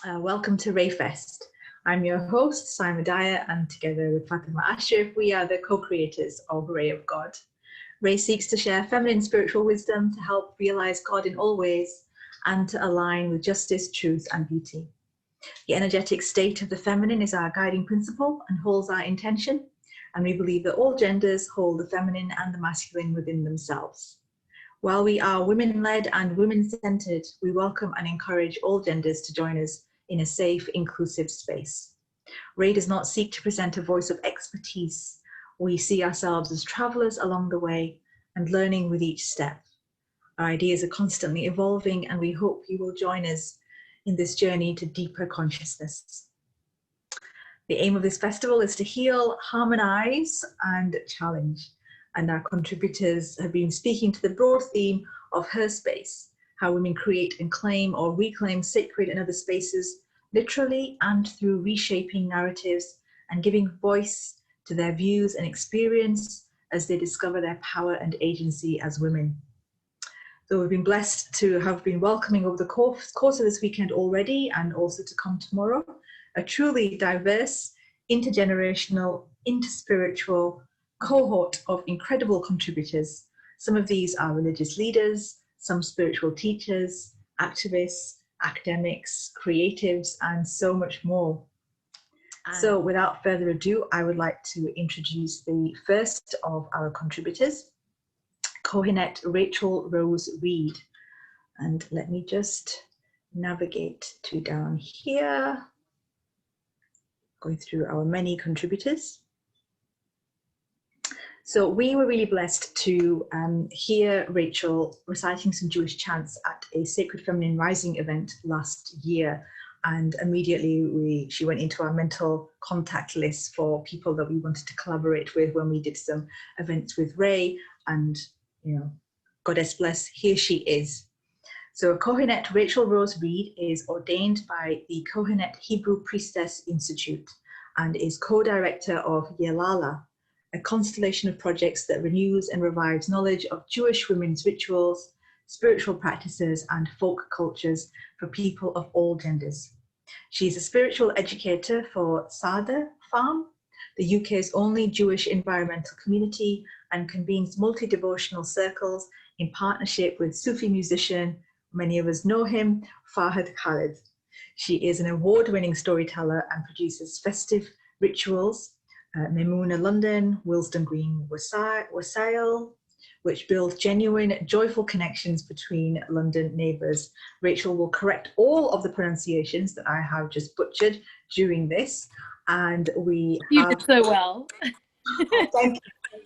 Welcome to RAYfest. I'm your host, Simon Dyer, and together with Fatima Ashraf, we are the co-creators of Ray of God. Ray seeks to share feminine spiritual wisdom to help realize God in all ways and to align with justice, truth, and beauty. The energetic state of the feminine is our guiding principle and holds our intention, and we believe that all genders hold the feminine and the masculine within themselves. While we are women-led and women-centered, we welcome and encourage all genders to join us in a safe, inclusive space. Ray does not seek to present a voice of expertise. We see ourselves as travelers along the way and learning with each step. Our ideas are constantly evolving, and we hope you will join us in this journey to deeper consciousness. The aim of this festival is to heal, harmonize, and challenge. And our contributors have been speaking to the broad theme of her space, how women create and claim or reclaim sacred and other spaces, literally and through reshaping narratives and giving voice to their views and experience as they discover their power and agency as women. So we've been blessed to have been welcoming over the course of this weekend already, and also to come tomorrow, a truly diverse, intergenerational, interspiritual cohort of incredible contributors. Some of these are religious leaders, some spiritual teachers, activists, academics, creatives, and so much more. So without further ado, I would like to introduce the first of our contributors, Kohenet Rachel Rose Reid. And let me just navigate to down here, going through our many contributors. So we were really blessed to hear Rachel reciting some Jewish chants at a Sacred Feminine Rising event last year. And immediately she went into our mental contact list for people that we wanted to collaborate with when we did some events with Ray. And, you know, Goddess bless, here she is. So Kohenet Rachel Rose Reid is ordained by the Kohenet Hebrew Priestess Institute and is co-director of Yelala, a constellation of projects that renews and revives knowledge of Jewish women's rituals, spiritual practices, and folk cultures for people of all genders. She's a spiritual educator for Sadeh Farm, the UK's only Jewish environmental community, and convenes multi-devotional circles in partnership with Sufi musician, many of us know him, Fahad Khalid. She is an award-winning storyteller and produces festive rituals, Mimouna London, Willesden Green Wassail, which build genuine, joyful connections between London neighbours. Rachel will correct all of the pronunciations that I have just butchered during this, and we You did so well. Thank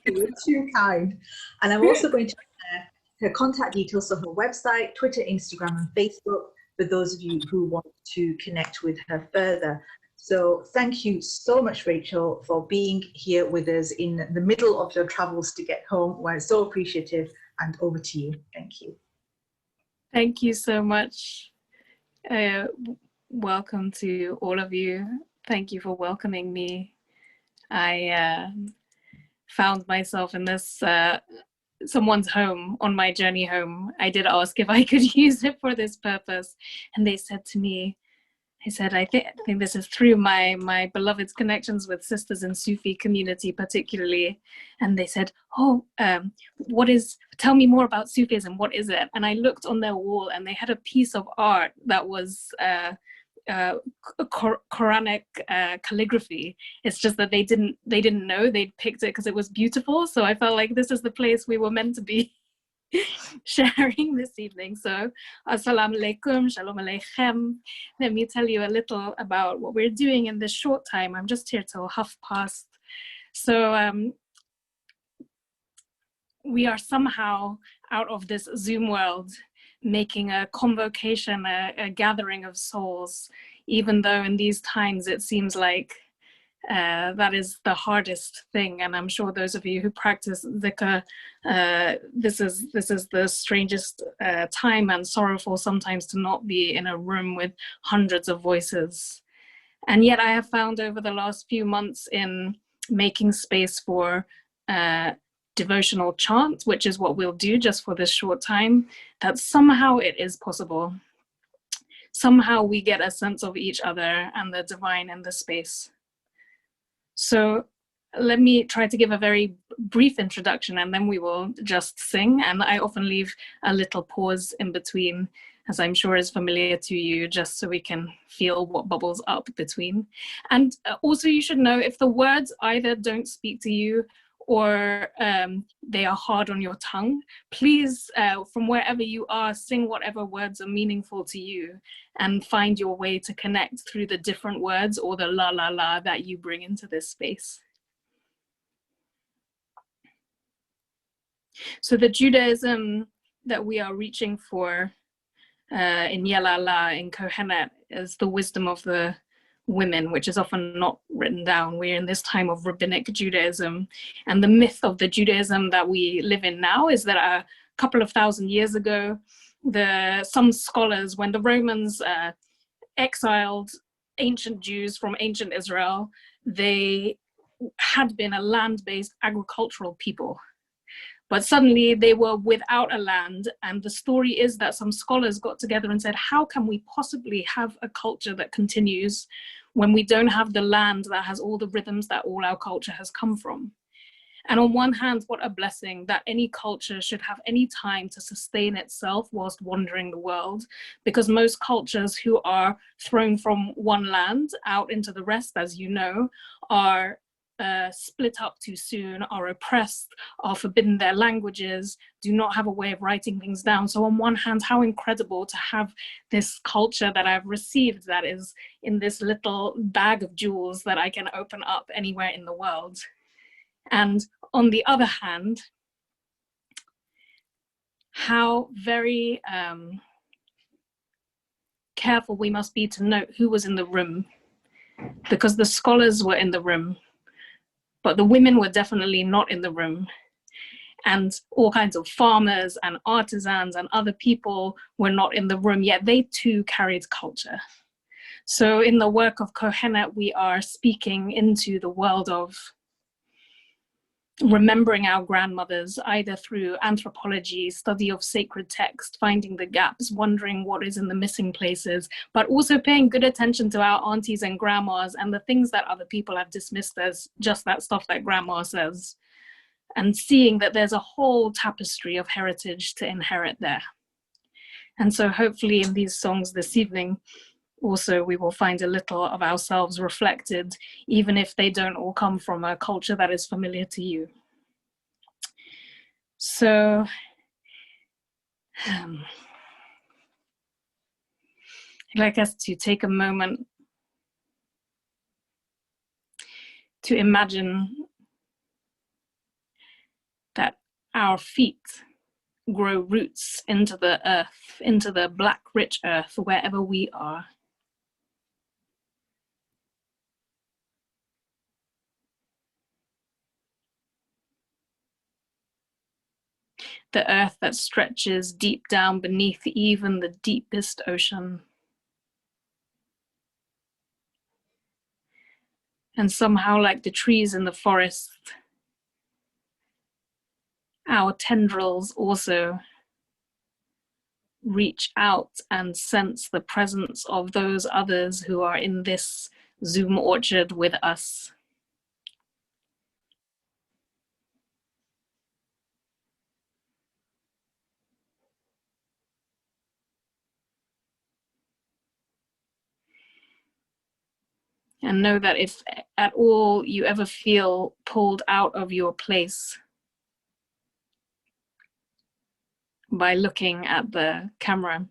you, you're too kind. And I'm also going to share her contact details, so her website, Twitter, Instagram, and Facebook, for those of you who want to connect with her further. So thank you so much, Rachel, for being here with us in the middle of your travels to get home. We're so appreciative, and over to you. Thank you. Thank you so much. Welcome to all of you. Thank you for welcoming me. I found myself in this someone's home on my journey home. I did ask if I could use it for this purpose, and they said to me, I think this is through my beloved's connections with sisters in Sufi community particularly, and they said, oh, tell me more about Sufism, what is it? And I looked on their wall, and they had a piece of art that was Quranic calligraphy. It's just that they didn't know they'd picked it because it was beautiful. So I felt like this is the place we were meant to be sharing this evening. So assalamu alaikum, shalom aleichem. Let me tell you a little about what we're doing in this short time. I'm just here till 12:30. So we are somehow out of this Zoom world, making a convocation, a gathering of souls, even though in these times it seems like that is the hardest thing. And I'm sure those of you who practice dhikr, this is the strangest time, and sorrowful sometimes to not be in a room with hundreds of voices. And yet I have found over the last few months in making space for devotional chant, which is what we'll do just for this short time, that somehow it is possible somehow we get a sense of each other and the divine in the space. So let me try to give a very brief introduction, and then we will just sing. And I often leave a little pause in between, as I'm sure is familiar to you, just so we can feel what bubbles up between. And also you should know, if the words either don't speak to you or they are hard on your tongue, please, from wherever you are, sing whatever words are meaningful to you and find your way to connect through the different words or the la la la that you bring into this space. So the Judaism that we are reaching for in Yelala, in Kohenet, is the wisdom of the women, which is often not written down. We're in this time of rabbinic Judaism. And the myth of the Judaism that we live in now is that a couple of thousand years ago, some scholars, when the Romans exiled ancient Jews from ancient Israel, they had been a land-based agricultural people. But suddenly they were without a land. And the story is that some scholars got together and said, how can we possibly have a culture that continues when we don't have the land that has all the rhythms that all our culture has come from? And on one hand, what a blessing that any culture should have any time to sustain itself whilst wandering the world, because most cultures who are thrown from one land out into the rest, as you know, are split up too soon, are oppressed, are forbidden their languages, do not have a way of writing things down. So on one hand, how incredible to have this culture that I've received that is in this little bag of jewels that I can open up anywhere in the world. And on the other hand, how very careful we must be to note who was in the room, because the scholars were in the room, but the women were definitely not in the room. And all kinds of farmers and artisans and other people were not in the room, yet they too carried culture. So in the work of Kohenet, we are speaking into the world of remembering our grandmothers, either through anthropology, study of sacred text, finding the gaps, wondering what is in the missing places, but also paying good attention to our aunties and grandmas and the things that other people have dismissed as just that stuff that grandma says, and seeing that there's a whole tapestry of heritage to inherit there. And so hopefully in these songs this evening, also we will find a little of ourselves reflected, even if they don't all come from a culture that is familiar to you. So I'd like us to take a moment to imagine that our feet grow roots into the earth, into the black, rich earth, wherever we are. The earth that stretches deep down beneath even the deepest ocean. And somehow, like the trees in the forest, our tendrils also reach out and sense the presence of those others who are in this Zoom orchard with us. And know that if at all you ever feel pulled out of your place by looking at the camera,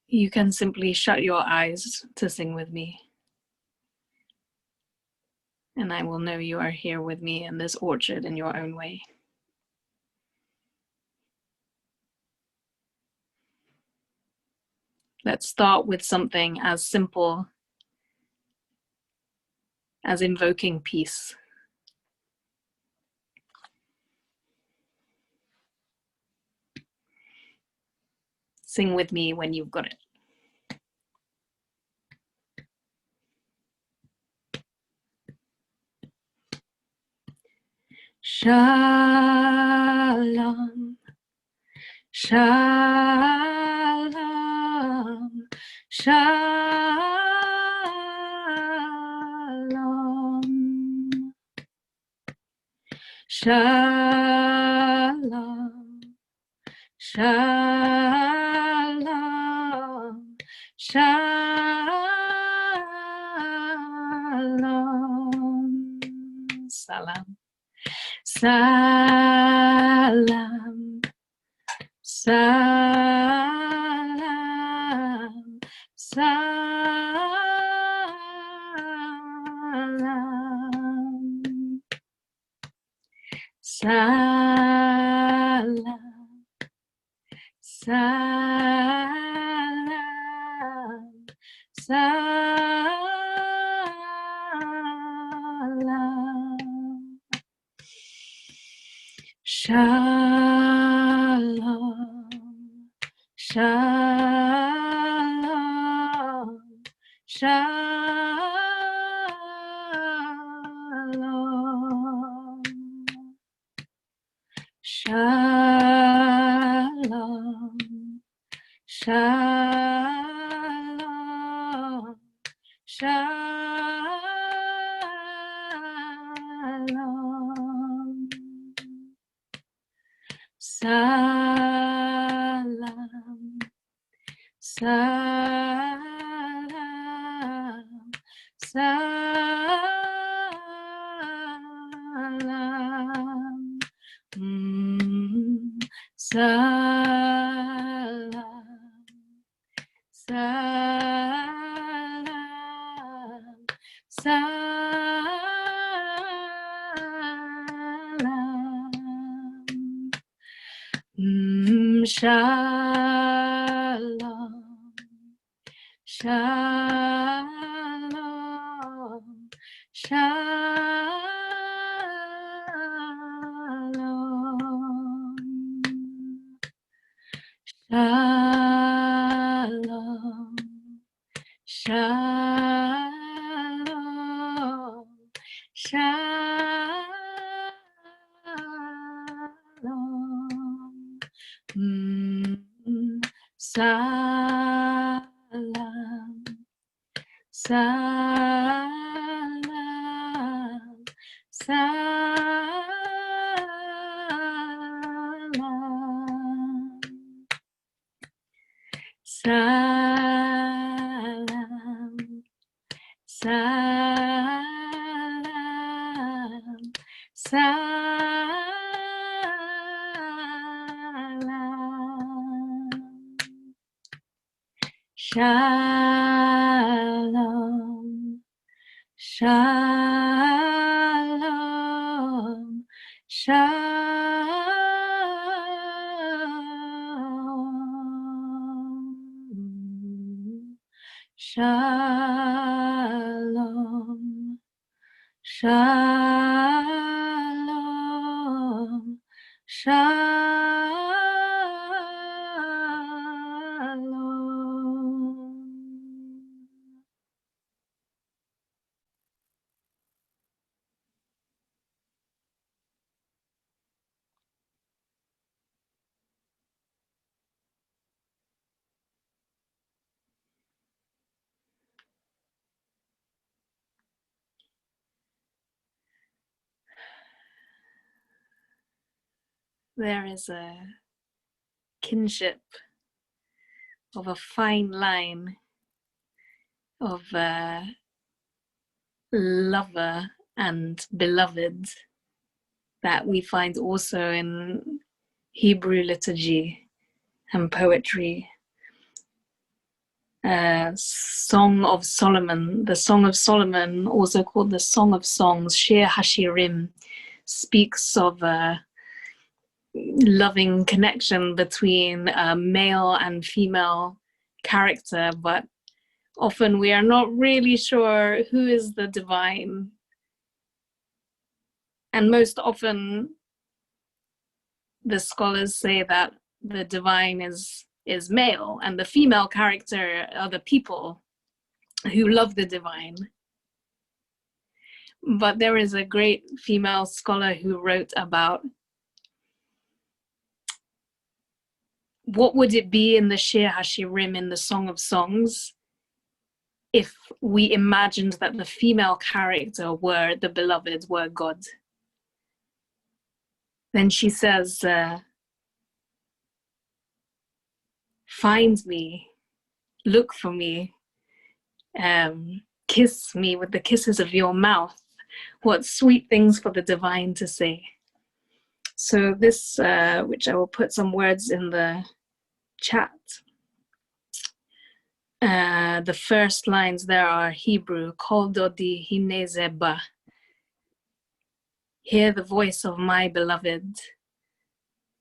you can simply shut your eyes to sing with me. And I will know you are here with me in this orchard in your own way. Let's start with something as simple as invoking peace. Sing with me when you've got it. Shalom, shalom, Shalom. Shalom. Shalom. Shalom. Salam. Salam. Salam. Salam. Salam. Salam. Salam. Shalom. Shalom. Shalom. Shalom. Shalom. Shalom. Salam. Salam. Salam. Salam. Salam. Salam. Shalom. Shalom. Shalom. Shalom. Shalom. Shalom. Salam. Salam. Salam. Salam. Salam. Salam. Shalom. Shalom. Shalom. Shalom. Shalom. Shalom. There is a kinship of a fine line of lover and beloved that we find also in Hebrew liturgy and poetry. Song of Solomon, the Song of Solomon, also called the Song of Songs, Shir Hashirim, speaks of a loving connection between a male and female character, but often we are not really sure who is the divine. And most often the scholars say that the divine is male and the female character are the people who love the divine. But there is a great female scholar who wrote about what would it be in the Shir Hashirim, in the Song of Songs, if we imagined that the female character were the beloved, were God. Then she says, find me, look for me, kiss me with the kisses of your mouth. What sweet things for the divine to say. So this, which I will put some words in the chat. The first lines there are Hebrew, Kol dodi hine zeba. Hear the voice of my beloved,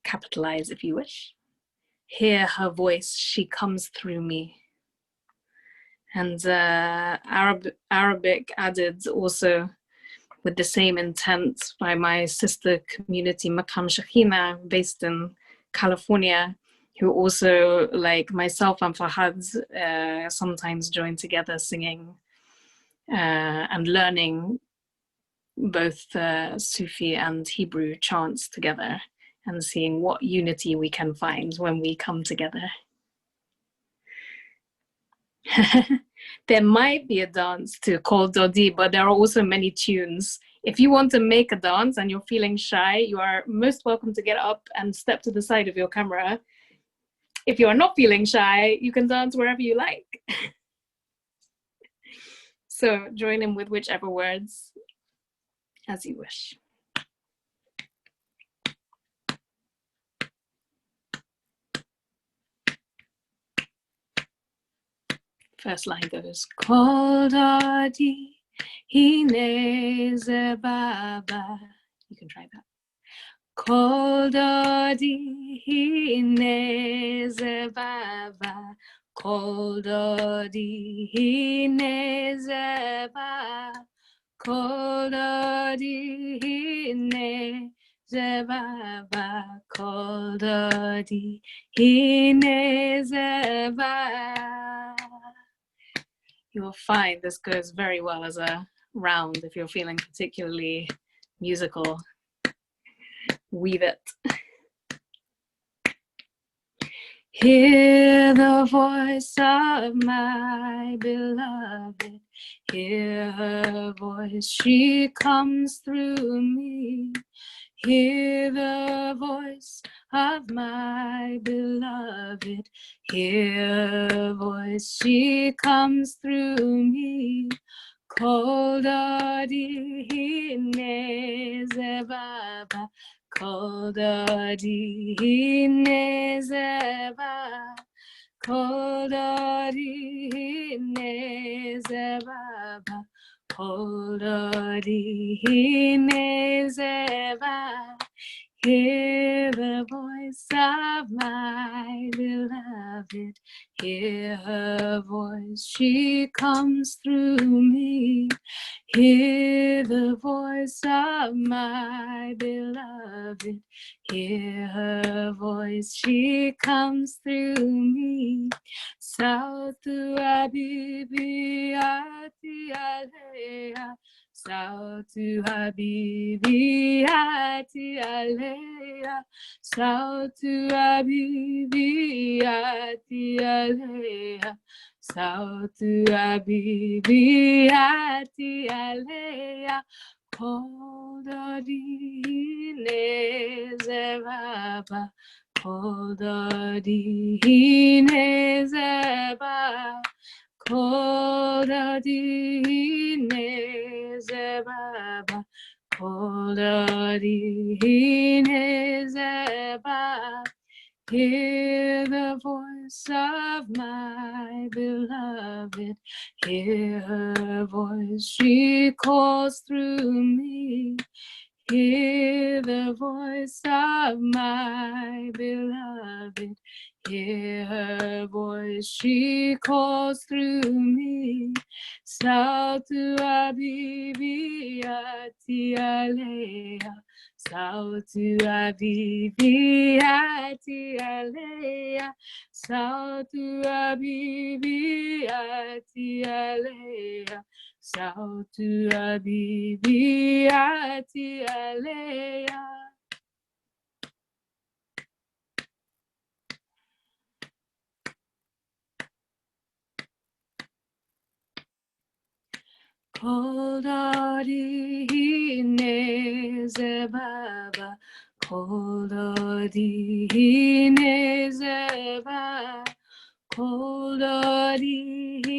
capitalize if you wish. Hear her voice, she comes through me. And Arabic added also with the same intent by my sister community, Makam Shakina, based in California, who also, like myself and Fahad, sometimes join together singing and learning both Sufi and Hebrew chants together and seeing what unity we can find when we come together. There might be a dance to Kol Dodi, but there are also many tunes. If you want to make a dance and you're feeling shy, you are most welcome to get up and step to the side of your camera. If you are not feeling shy, you can dance wherever you like. So join in with whichever words as you wish. First line goes, Kol Dodi hine ze baba. You can try that. Kol dodi hine ze baba, Kol dodi hine ze ba, Kol dodi hine ze baba, Kol dodi hine ze ba. You will find this goes very well as a round if you're feeling particularly musical. Weave it. Hear the voice of my beloved. Hear her voice, she comes through me. Hear the voice of my beloved. Hear her voice, she comes through me. Kol dodi hine ze baba, Kol dodi hine ze ba, Kol dodi hine ze baba, Kol dodi hine ze ba. Hear the voice of my beloved. Hear her voice, she comes through me. Hear the voice of my beloved. Hear her voice, she comes through me. Sautu habibi ati aleya. Sautu habibi ati aleya. Sautu habibi ati aleya. Sautu habibi ati aleya. Kol dodi hine ze baba, Kol dodi hine ze ba, Kol dodi hine ze baba, Kol dodi hine ze ba. Hear the voice of my beloved. Hear her voice, she calls through me. Hear the voice of my beloved. Hear her voice, she calls through me. Sautu habibi ati aleya. Sautu habibi ati aleya. Sautu habibi ati aleya. Sautu habibi ati aleya. Koldadine zebaba, koldadine zebaba, koldadine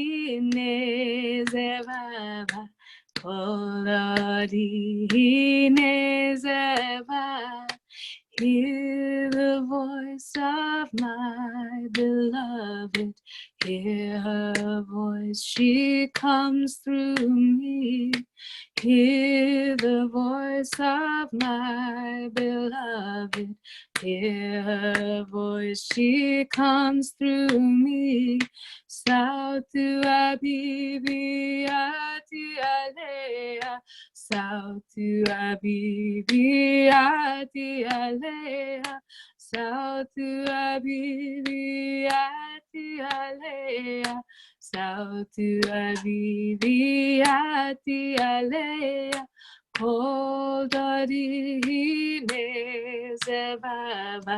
zebaba, koldadine zebaba. Hear the voice of my beloved, hear her voice, she comes through me. Hear the voice of my beloved, hear her voice, she comes through me. Sautu Habibi Ati Alea, Sautu Habibi Ati Alea, Sautu Habibi Ati Alea, Sautu Habibi Ati Alea, Koldadine Zebaba,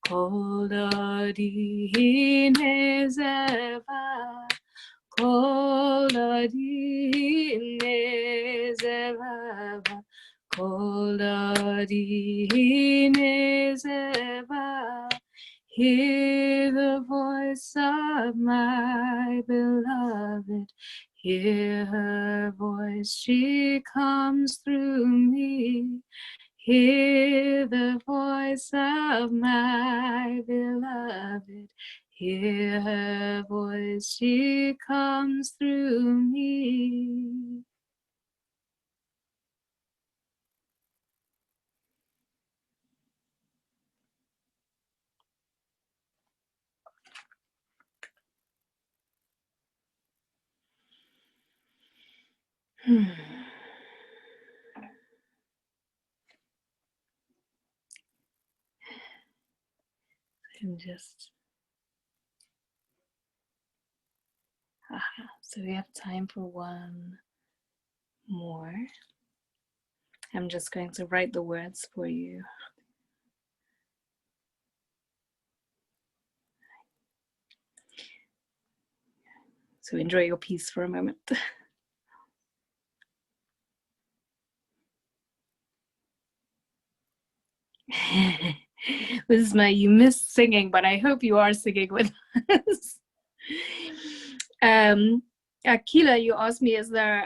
Koldadine Zebaba, Koldadine Zebaba, Koldadine Zebaba. Hear the voice of my beloved, hear her voice, she comes through me. Hear the voice of my beloved, hear her voice, she comes through me. And just, so we have time for one more. I'm just going to write the words for you. So enjoy your piece for a moment. This is you missed singing, but I hope you are singing with us. Akila, you asked me, is there,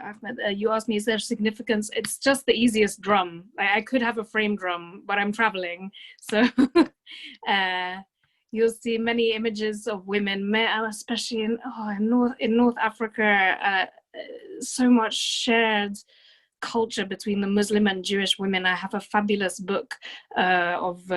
Ahmed, you asked me, is there significance? It's just the easiest drum. I could have a frame drum, but I'm traveling. So you'll see many images of women, especially in North Africa, so much shared culture between the Muslim and Jewish women. I have a fabulous book of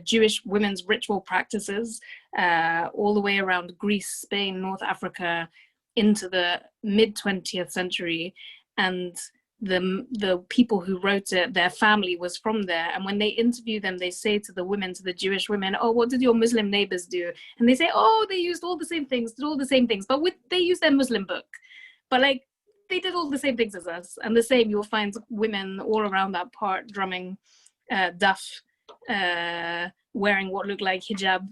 Jewish women's ritual practices all the way around Greece, Spain, North Africa, into the mid-20th century. And the people who wrote it, their family was from there. And when they interview them, they say to the women, to the Jewish women, oh, what did your Muslim neighbors do? And they say, oh, they used all the same things, did all the same things, but they used their Muslim book. But like, they did all the same things as us. And the same, you'll find women all around that part drumming daf, wearing what looked like hijab,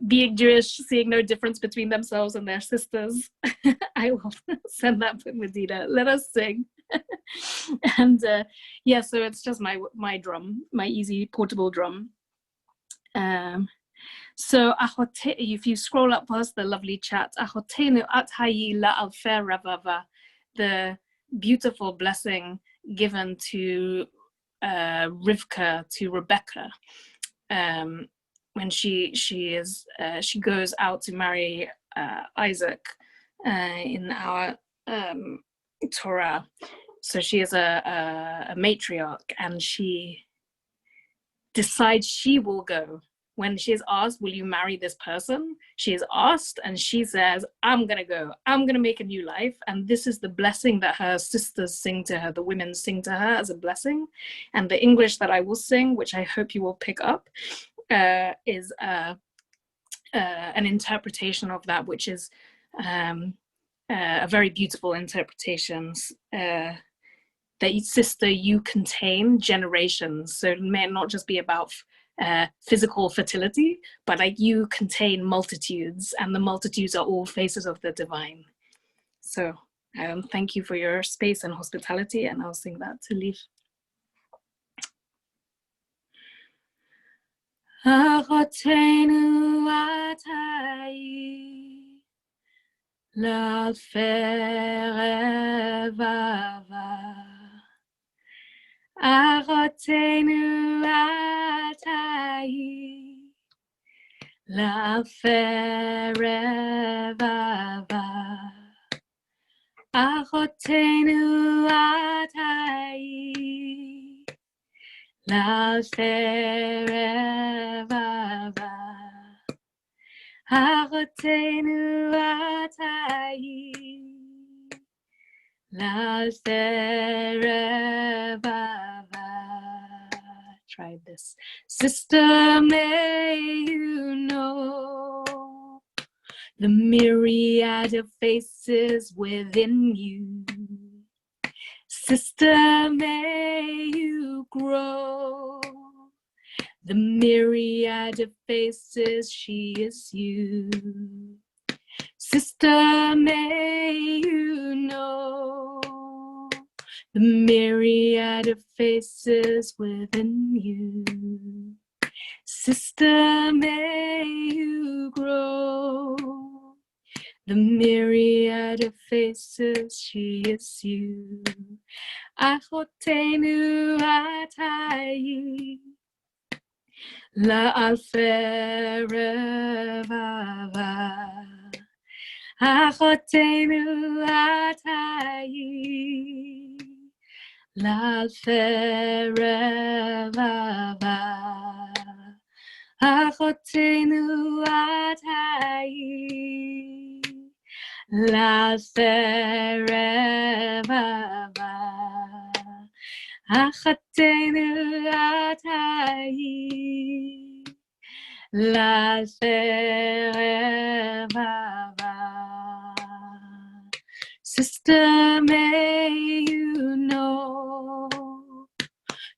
being Jewish, seeing no difference between themselves and their sisters. I will send that with Medina. Let us sing. And yeah, so it's just my drum, my easy portable drum. So if you scroll up past the lovely chat, the beautiful blessing given to Rivka, to Rebecca, when she goes out to marry Isaac in our Torah. So she is a matriarch, and she decides she will go. When she is asked, will you marry this person? She is asked, and she says, I'm gonna go. I'm gonna make a new life. And this is the blessing that her sisters sing to her, the women sing to her as a blessing. And the English that I will sing, which I hope you will pick up, is an interpretation of that, which is a very beautiful interpretation. That sister, you contain generations. So it may not just be about physical fertility, but like you contain multitudes, and the multitudes are all faces of the divine. So thank you for your space and hospitality, and I'll sing that to leave. Achotenu atai la ferevava. Achotenu atai la ferevava. Achotenu atai la ferevava. Achotenu atai la ferevava. Try this. Sister, may you know the myriad of faces within you. Sister, may you grow the myriad of faces, she is you. Sister, may you know the myriad of faces within you. Sister, may you grow the myriad of faces, she is you. Achotenu atai la alferevava. Achotenu atai la alferevava. Achotenu atai la ferevava. Achotenu atai la ferevava. Sister, may you know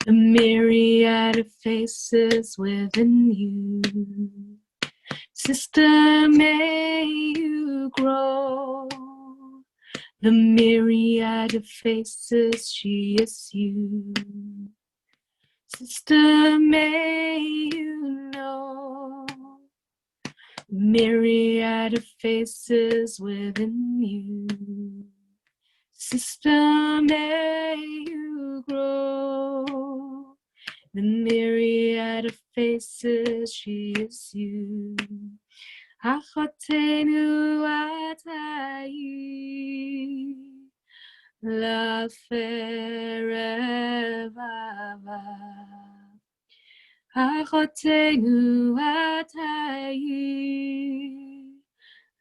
the myriad of faces within you. Sister, may you grow the myriad of faces, she is you. Sister, may you know myriad of faces within you. Sister, may you grow the myriad of faces, she is you. Achotenu atai la ferevava. Achotenu atai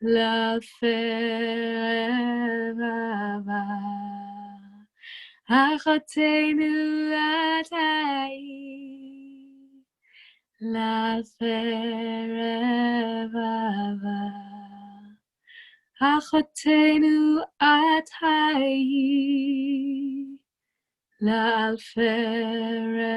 la ferevava. Achotenu atai la ferevava. Achotenu atai la ferevava.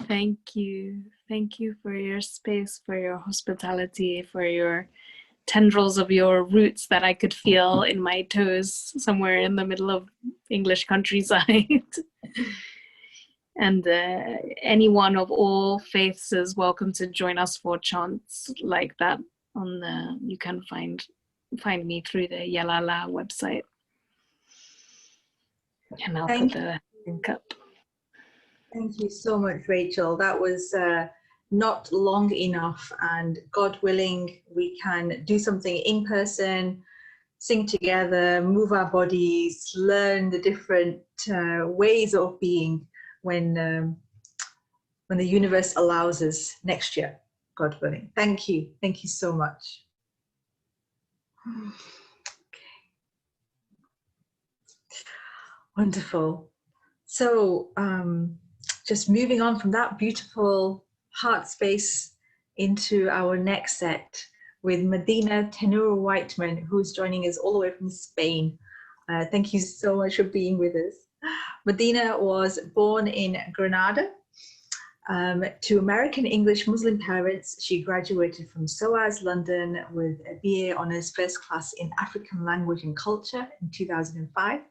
Thank you. Thank you for your space, for your hospitality, for your tendrils of your roots that I could feel in my toes somewhere in the middle of English countryside. And anyone of all faiths is welcome to join us for chants like that. You can find me through the Yelala website. And I'll put the link up. Thank you so much, Rachel. That was not long enough, and God willing, we can do something in person, sing together, move our bodies, learn the different ways of being when the universe allows us next year, God willing. Thank you so much. Wonderful. So just moving on from that beautiful heart space into our next set with Medina Tenour Whiteman, who's joining us all the way from Spain. Thank you so much for being with us. Medina was born in Granada to American English Muslim parents. She graduated from SOAS London with a BA Honours First Class in African Language and Culture in 2005.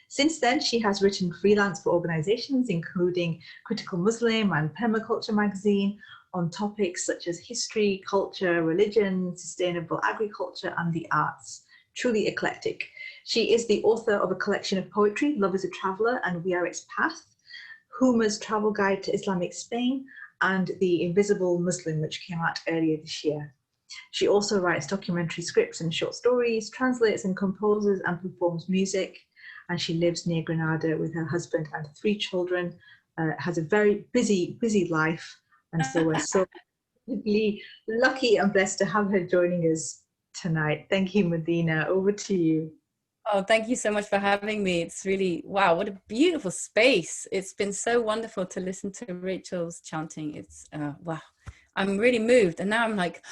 Since then, she has written freelance for organizations, including Critical Muslim and Permaculture magazine, on topics such as history, culture, religion, sustainable agriculture, and the arts. Truly eclectic. She is the author of a collection of poetry, Love is a Traveller and We Are Its Path, Huma's Travel Guide to Islamic Spain, and The Invisible Muslim, which came out earlier this year. She also writes documentary scripts and short stories, translates and composes and performs music, and she lives near Granada with her husband and 3 children, has a very busy life, and so we're so lucky and blessed to have her joining us tonight. Thank you, Medina. Over to you. Oh, thank you so much for having me. It's really, wow, what a beautiful space. It's been so wonderful to listen to Rachel's chanting. It's, wow, I'm really moved. And now I'm like,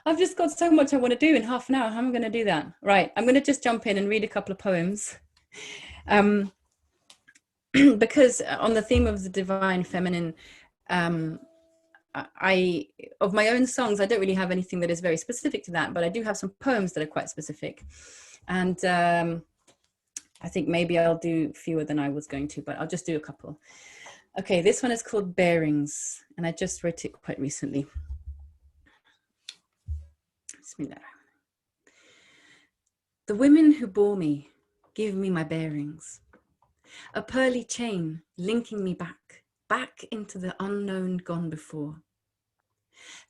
I've just got so much I want to do in half an hour. How am I going to do that? Right, I'm going to just jump in and read a couple of poems. Because on the theme of the divine feminine, of my own songs, I don't really have anything that is very specific to that, but I do have some poems that are quite specific. And I think maybe I'll do fewer than I was going to, but I'll just do a couple. Okay, this one is called Bearings, and I just wrote it quite recently. Bismillah. The women who bore me give me my bearings, a pearly chain linking me back into the unknown gone before.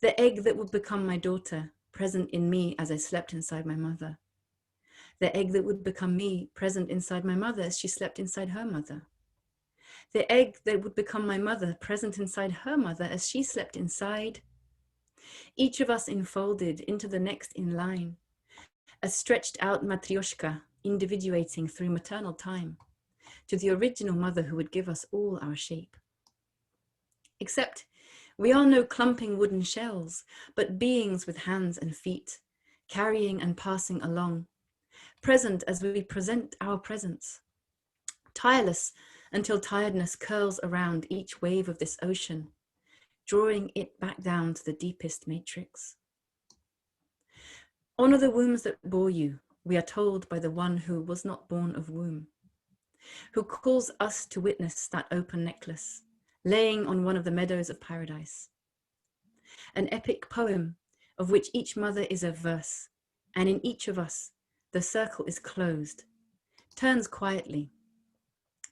The egg that would become my daughter, present in me as I slept inside my mother. The egg that would become me, present inside my mother as she slept inside her mother. The egg that would become my mother, present inside her mother as she slept inside. Each of us enfolded into the next in line, a stretched out matryoshka, individuating through maternal time, to the original mother who would give us all our shape. Except we are no clumping wooden shells, but beings with hands and feet, carrying and passing along, present as we present our presence, tireless until tiredness curls around each wave of this ocean, drawing it back down to the deepest matrix. Honor the wombs that bore you, we are told by the one who was not born of womb, who calls us to witness that open necklace, laying on one of the meadows of paradise. An epic poem of which each mother is a verse, and in each of us, the circle is closed, turns quietly,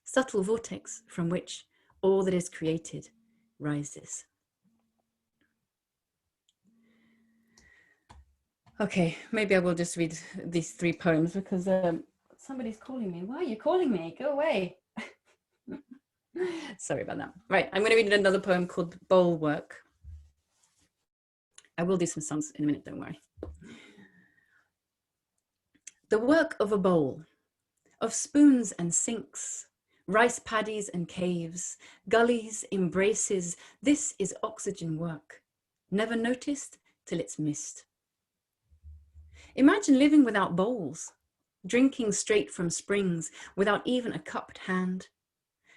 subtle vortex from which all that is created rises. Okay, maybe I will just read these 3 poems because somebody's calling me. Why are you calling me? Go away. Sorry about that. Right, I'm going to read another poem called Bowl Work. I will do some songs in a minute, don't worry. The work of a bowl, of spoons and sinks, rice paddies and caves, gullies, embraces, this is oxygen work, never noticed till it's missed. Imagine living without bowls, drinking straight from springs without even a cupped hand,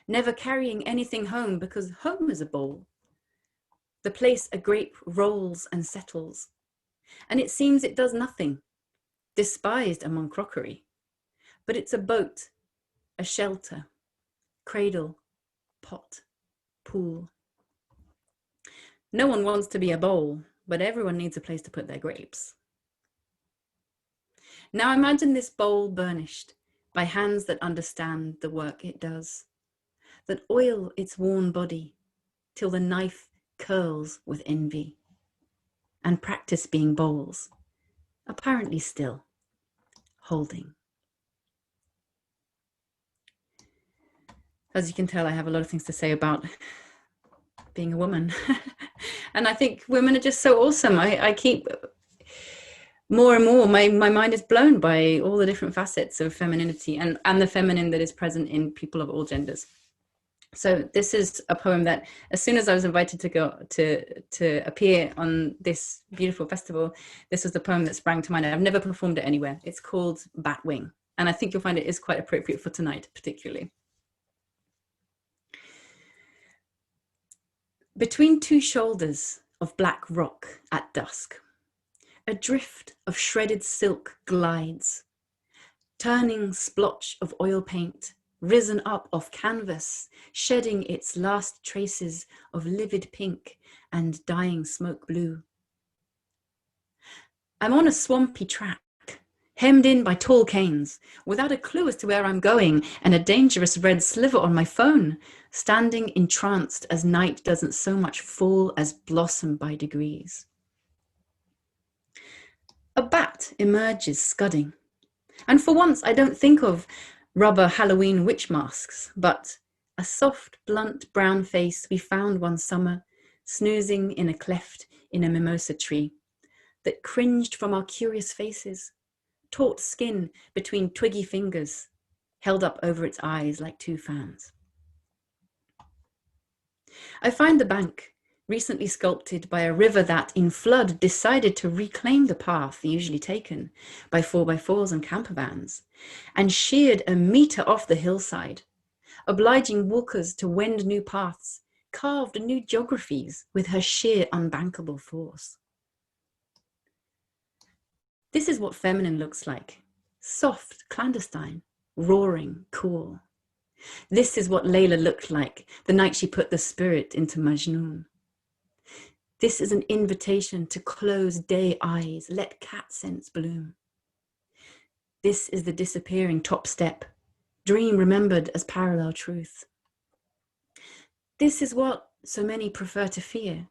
never carrying anything home because home is a bowl, the place a grape rolls and settles, and it seems it does nothing, despised among crockery, but it's a boat, a shelter, cradle, pot, pool. No one wants to be a bowl, but everyone needs a place to put their grapes. Now imagine this bowl burnished by hands that understand the work it does, that oil its worn body till the knife curls with envy, and practice being bowls, apparently still, holding. As you can tell, I have a lot of things to say about being a woman. And I think women are just so awesome. more and more, my mind is blown by all the different facets of femininity and the feminine that is present in people of all genders. So this is a poem that, as soon as I was invited to go to appear on this beautiful festival, this was the poem that sprang to mind. I've never performed it anywhere. It's called Batwing, and I think you'll find it is quite appropriate for tonight, particularly. Between two shoulders of black rock at dusk, a drift of shredded silk glides, turning splotch of oil paint, risen up off canvas, shedding its last traces of livid pink and dying smoke blue. I'm on a swampy track, hemmed in by tall canes, without a clue as to where I'm going, and a dangerous red sliver on my phone, standing entranced as night doesn't so much fall as blossom by degrees. A bat emerges scudding, and for once I don't think of rubber Halloween witch masks, but a soft, blunt brown face we found one summer, snoozing in a cleft in a mimosa tree, that cringed from our curious faces, taut skin between twiggy fingers, held up over its eyes like two fans. I find the bank, recently sculpted by a river that, in flood, decided to reclaim the path usually taken by 4x4s and camper vans, and sheared a metre off the hillside, obliging walkers to wend new paths, carved new geographies with her sheer unbankable force. This is what feminine looks like: soft, clandestine, roaring, cool. This is what Layla looked like the night she put the spirit into Majnun. This is an invitation to close day eyes, let cat scents bloom. This is the disappearing top step, dream remembered as parallel truth. This is what so many prefer to fear: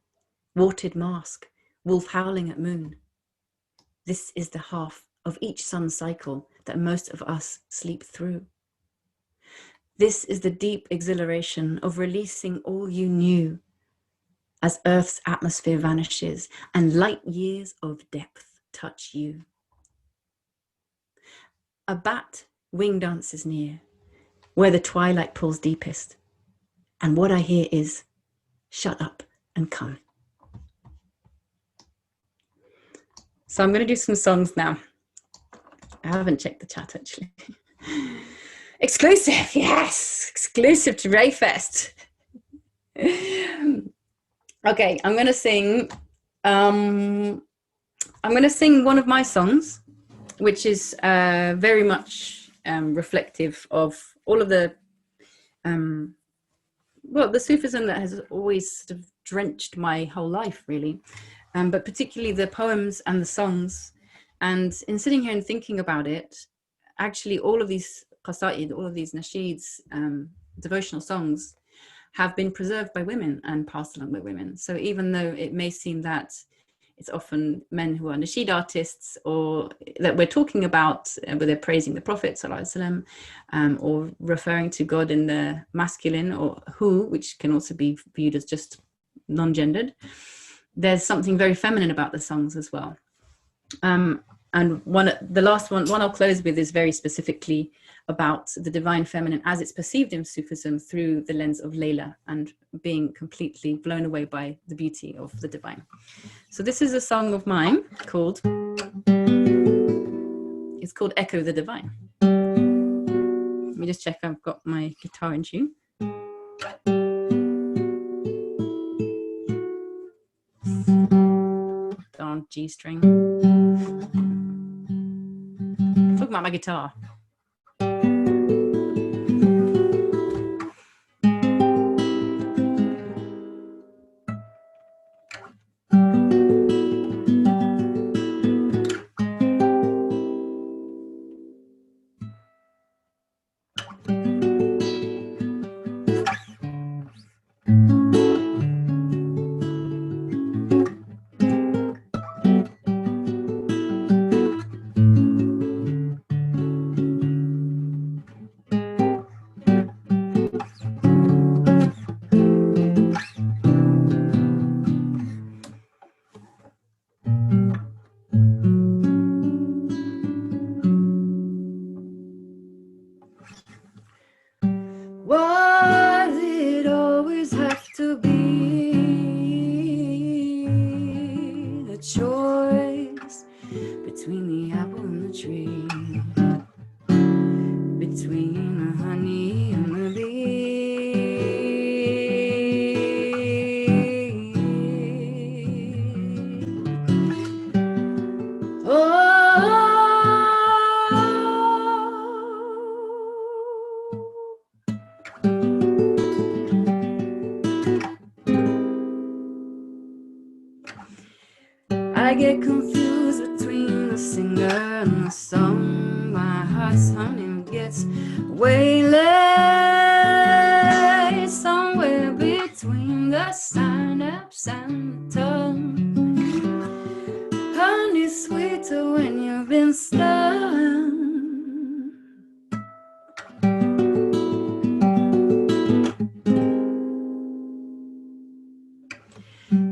warted mask, wolf howling at moon. This is the half of each sun cycle that most of us sleep through. This is the deep exhilaration of releasing all you knew as Earth's atmosphere vanishes and light years of depth touch you. A bat wing dances near, where the twilight pulls deepest, and what I hear is, shut up and come. So I'm going to do some songs now. I haven't checked the chat actually. Exclusive, yes, exclusive to RAYfest. Okay, I'm going to sing. I'm going to sing one of my songs, which is very much reflective of all of the the Sufism that has always sort of drenched my whole life, really, but particularly the poems and the songs. And in sitting here and thinking about it, actually all of these qasaid, all of these nasheeds, devotional songs, have been preserved by women and passed along by women. So even though it may seem that it's often men who are nasheed artists, or that we're talking about where they're praising the Prophet ﷺ, or referring to God in the masculine, or hu, which can also be viewed as just non-gendered, there's something very feminine about the songs as well. And the last one I'll close with is very specifically about the divine feminine as it's perceived in Sufism through the lens of Layla, and being completely blown away by the beauty of the divine. So this is a song of mine called Echo the Divine. Let me just check I've got my guitar in tune. Darn G string. Talking about my guitar. I get confused between the singer and the song. My heart's honey gets waylaid somewhere between the synapse and the tongue. Honey's sweeter when you've been stung.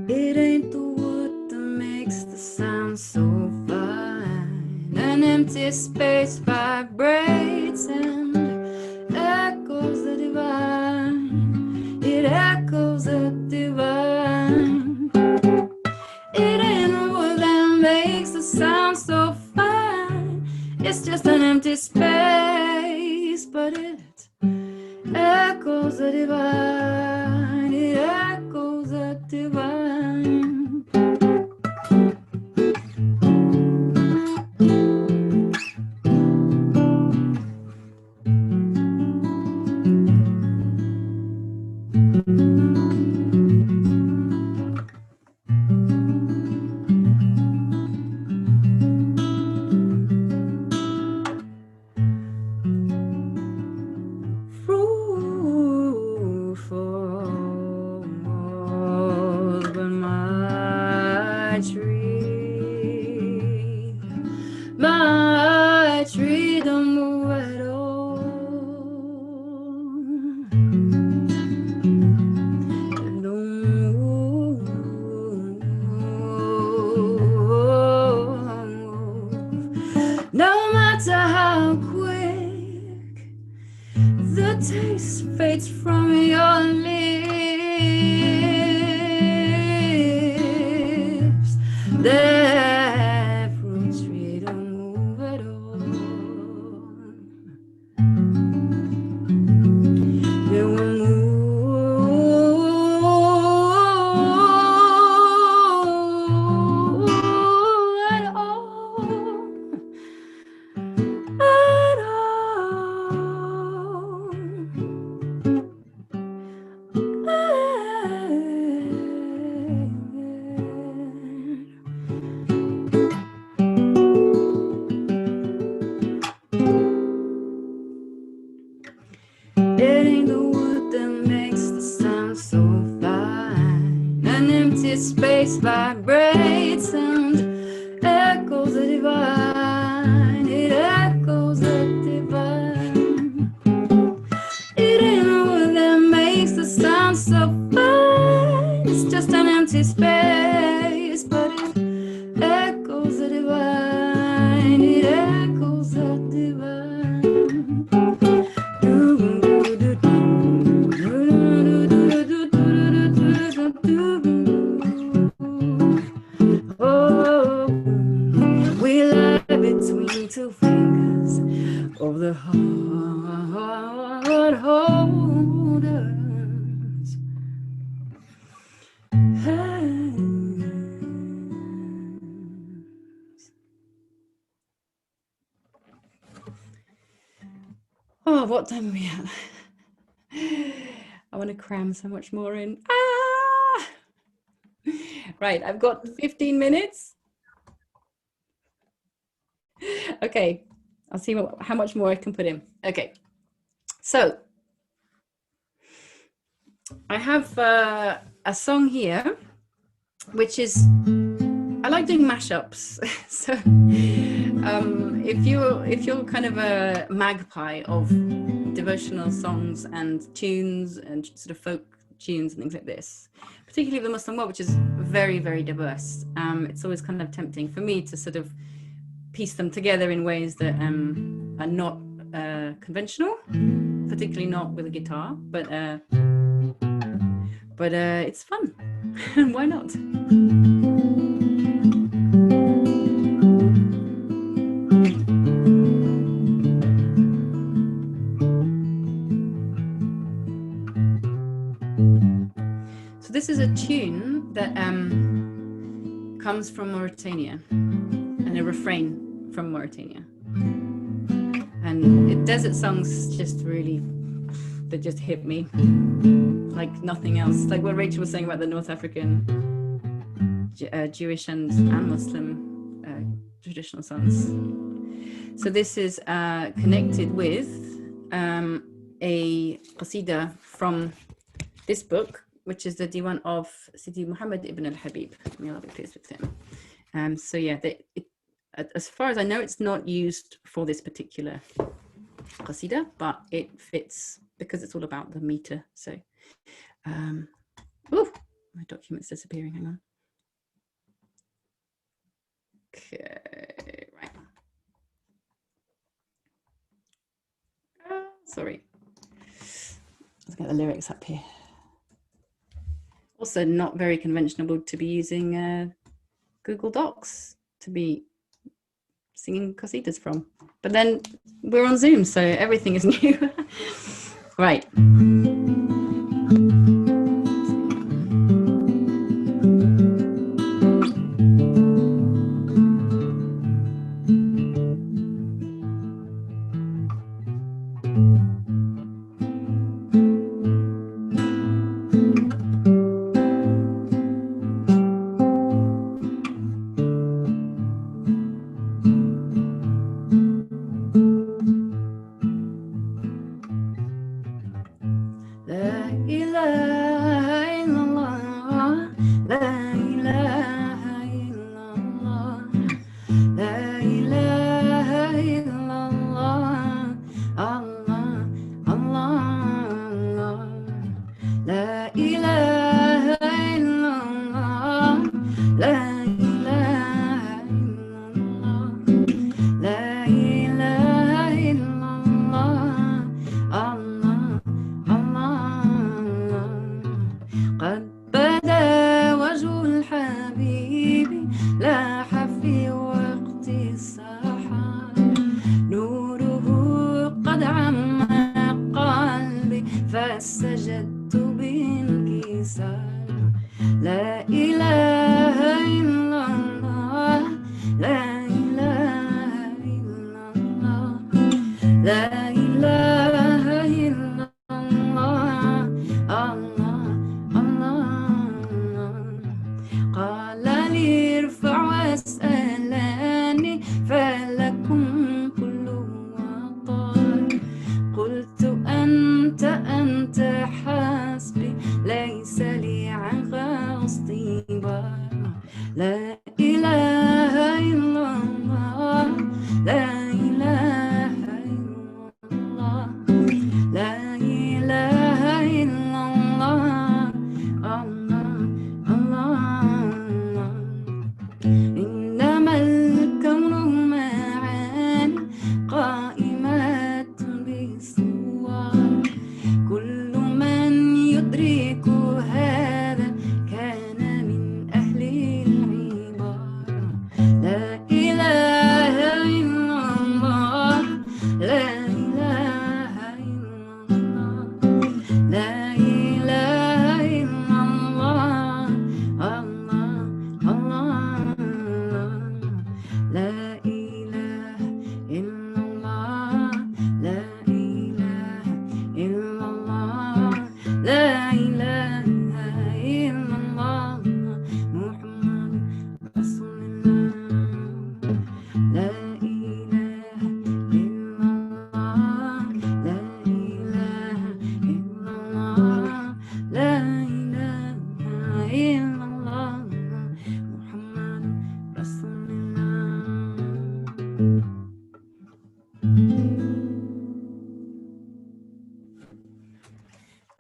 It ain't the wood that makes the sound so fine. An empty space vibrates and echoes the divine. It echoes the divine. It ain't the wood that makes the sound so fine. It's just an empty space, but it echoes the divine. It echoes the divine. My tree don't move at all. Don't move. No matter how quick the taste fades from your lips, that fruit tree don't move at all. It won't move at all. At all. It ain't the wood that makes the sound so fine. An empty space vibrates and echoes the divine. It echoes the divine. It ain't the wood that makes the sound so fine. It's just an empty space, but it echoes the divine. It echoes the divine. Oh, we lie between two fingers of the heart holders. Oh, what time are we at? I want to cram so much more in. Ah! Right, I've got 15 minutes. Okay, I'll see how much more I can put in. Okay, so I have a song here, which is, I like doing mashups. So if you're kind of a magpie of devotional songs and tunes and sort of folk tunes and things like this, particularly the Muslim world, which is very, very diverse, it's always kind of tempting for me to sort of piece them together in ways that are not conventional, particularly not with a guitar, but it's fun. And why not? So this is a tune that comes from Mauritania, and a refrain from Mauritania. And desert songs just really, they just hit me like nothing else. Like what Rachel was saying about the North African Jewish and Muslim traditional songs. So this is connected with a qasidah from this book, which is the Diwan of Sidi Muhammad ibn al-Habib. May Allah be pleased with him. So yeah, as far as I know, it's not used for this particular qasidah, but it fits because it's all about the meter. So, oh, my document's disappearing. Hang on. Okay, right. Sorry. Let's get the lyrics up here. Also, not very conventional to be using Google Docs to be singing qasidahs from. But then we're on Zoom, so everything is new. Right.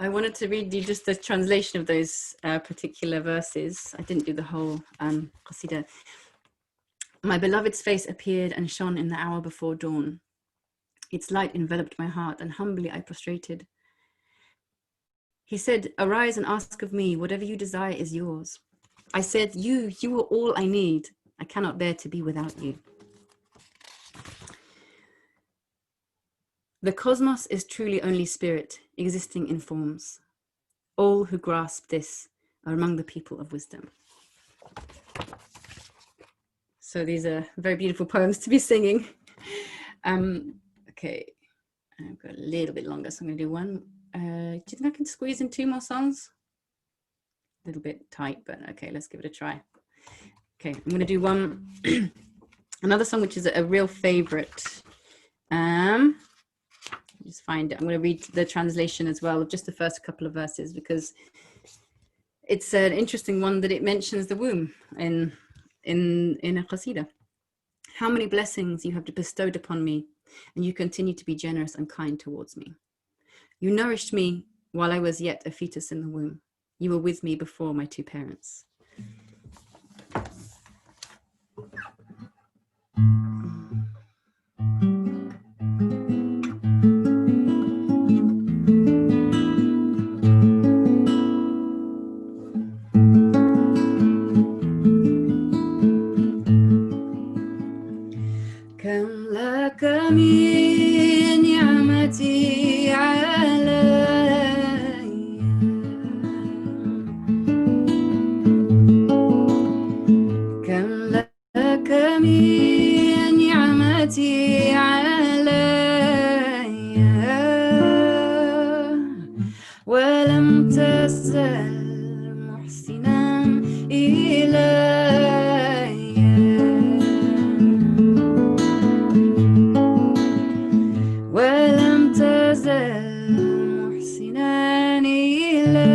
I wanted to read you just the translation of those particular verses. I didn't do the whole qasidah. My beloved's face appeared and shone in the hour before dawn. Its light enveloped my heart, and humbly I prostrated. He said, arise and ask of me, whatever you desire is yours. I said, you are all I need. I cannot bear to be without you. The cosmos is truly only spirit, existing in forms. All who grasp this are among the people of wisdom. So these are very beautiful poems to be singing. Okay, I've got a little bit longer, so I'm going to do one. Do you think I can squeeze in 2 more songs? A little bit tight, but okay, let's give it a try. Okay, I'm going to do one, another song which is a real favorite. Just find it. I'm going to read the translation as well of just the first couple of verses, because it's an interesting one that it mentions the womb in a qasidah. How many blessings you have bestowed upon me, and you continue to be generous and kind towards me. You nourished me while I was yet a fetus in the womb. You were with me before my two parents. كم لك من نعمتي علي، كم لك من نعمتي علي، ولم تزل محسنا إلي، ولم تزل محسنا إلي،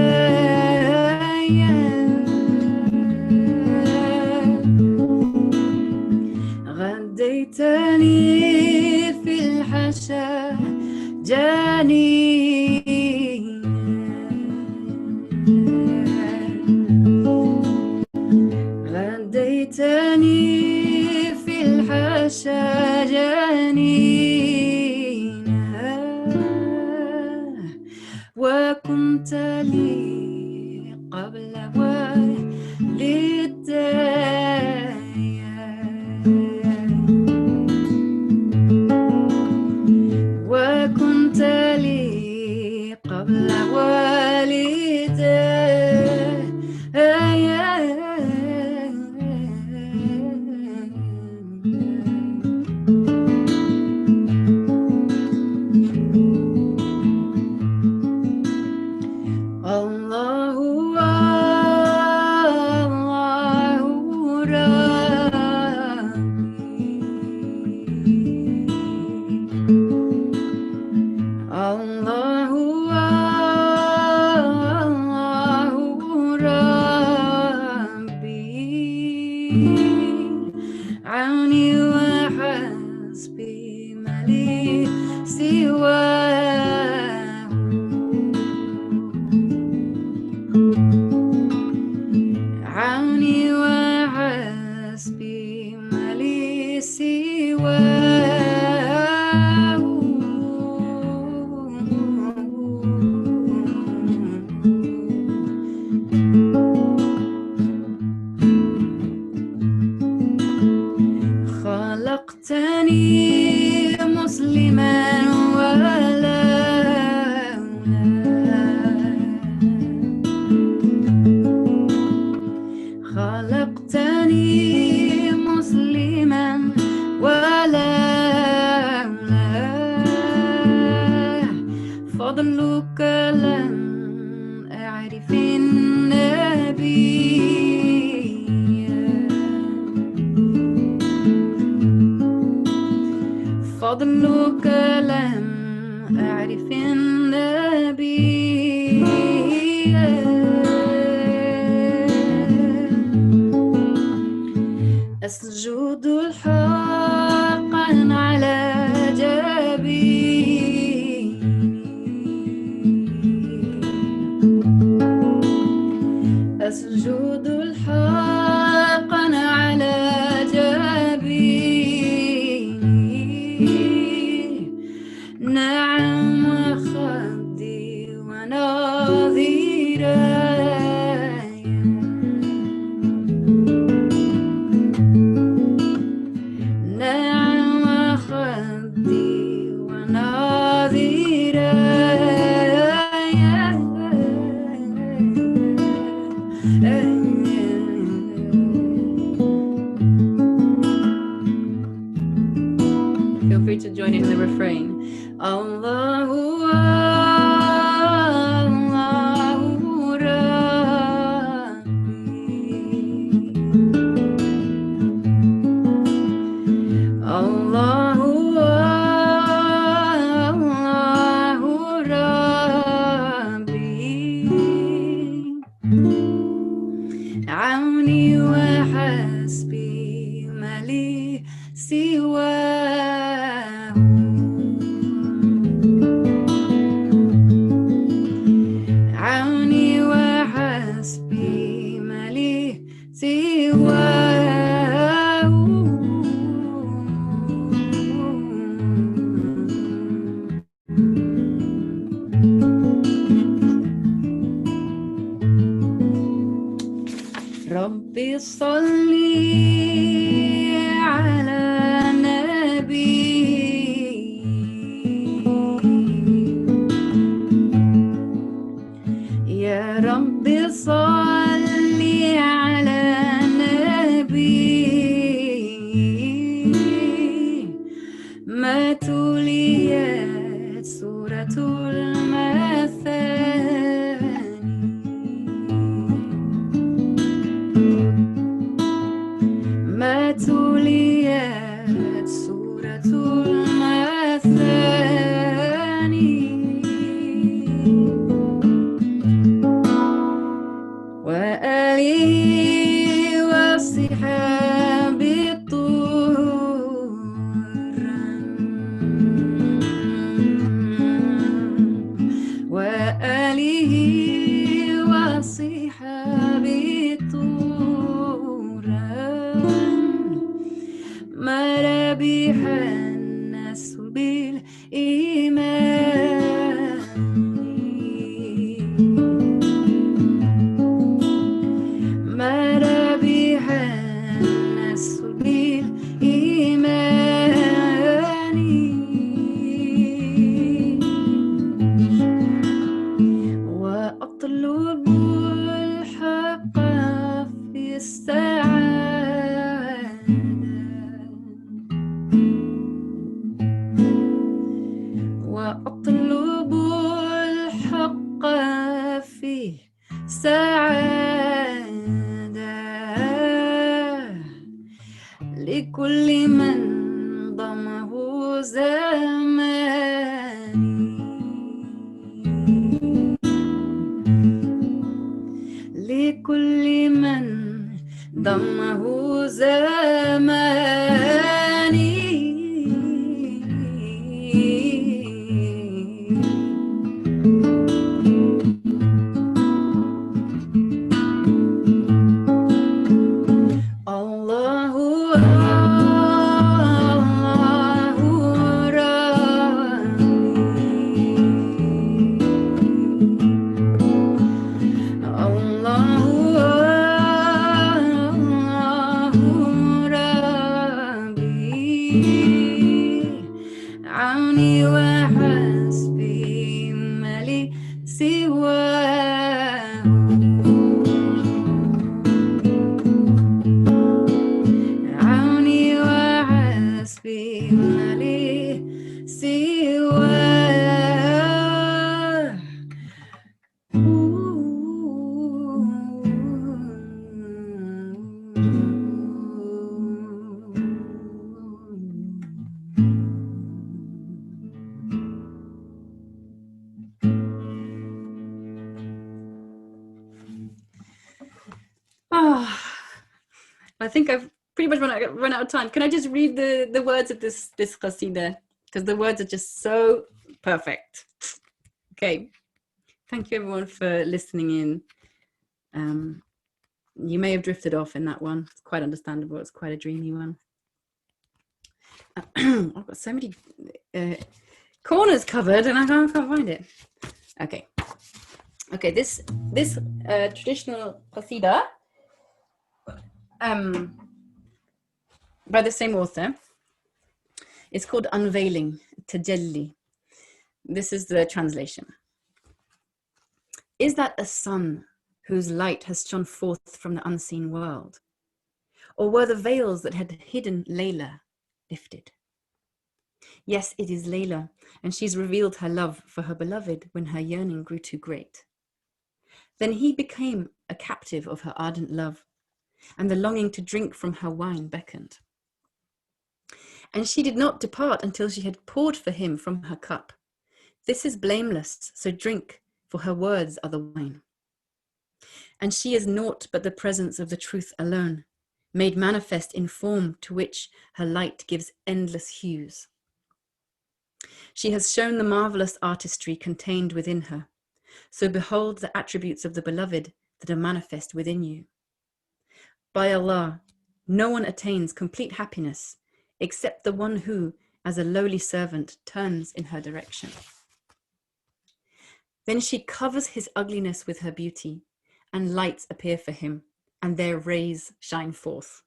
غديتني في الحشا جاني، غديتني في الحشا جاني، وكنت لي قبل والدي، وكنت لي قبل والدي، الله عوني وحسبي ما لي سواه، عوني وحسبي ما لي سواه، خلقتني مسلما ولا خلقتني مسلما ولا فضلك لم أعرف النبي، فضلك لم أعرف النبي، أسجد حقا على جبيني، أسجد حقا على جبيني، نعم وخدي ونظيري، نعم وخدي ونظيري، feel free to join in the refrain. Allahu Allahu ربي صلي على نبي يا ربي صلي على نبي ما تليت سورة ما تليت سورة المثاني وآله وصحابه الطهر وآله وصحابه الطهر ما ربح الناس بالإيمان ما ربح الناس بالإيمان وأطلب الحق في السعادة وأطلب الحق في سعادة لكل من ضمه زماني لكل من ضمه زماني الله عوني وحسبي ما لي سواه عوني وحسبي ما لي سواه I think I've pretty much run out of time. Can I just read the words of this qasida? Because the words are just so perfect. Okay. Thank you everyone for listening in. You may have drifted off in that one. It's quite understandable. It's quite a dreamy one. I've got so many corners covered and I can't find it. Okay. Okay, this traditional qasida by the same author. It's called Unveiling, Tajalli. This is the translation. Is that a sun whose light has shone forth from the unseen world? Or were the veils that had hidden Layla lifted? Yes, it is Layla, and she's revealed her love for her beloved when her yearning grew too great. Then he became a captive of her ardent love, and the longing to drink from her wine beckoned. And she did not depart until she had poured for him from her cup. This is blameless, so drink, for her words are the wine. And she is naught but the presence of the truth alone, made manifest in form to which her light gives endless hues. She has shown the marvelous artistry contained within her, so behold the attributes of the beloved that are manifest within you. By Allah, no one attains complete happiness except the one who, as a lowly servant, turns in her direction. Then she covers his ugliness with her beauty, and lights appear for him, and their rays shine forth.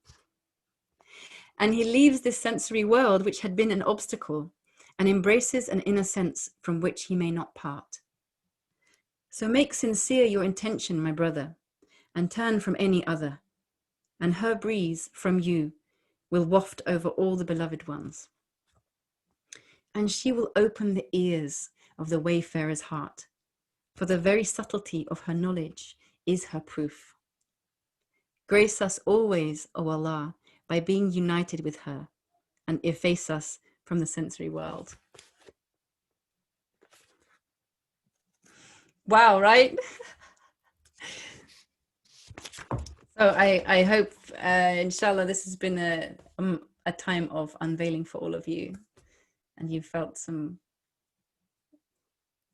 And he leaves this sensory world which had been an obstacle and embraces an inner sense from which he may not part. So make sincere your intention, my brother, and turn from any other, and her breeze from you will waft over all the beloved ones. And she will open the ears of the wayfarer's heart, for the very subtlety of her knowledge is her proof. Grace us always, O Allah, by being united with her, and efface us from the sensory world. Wow, right? So I hope, inshallah, this has been a time of unveiling for all of you, and you've felt some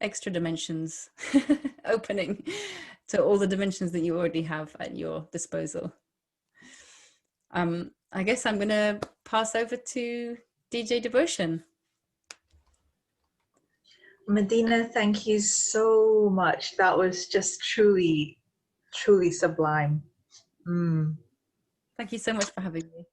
extra dimensions opening to all the dimensions that you already have at your disposal. I guess I'm going to pass over to DJ Devotion. Medina, thank you so much. That was just truly, truly sublime. Thank you so much for having me.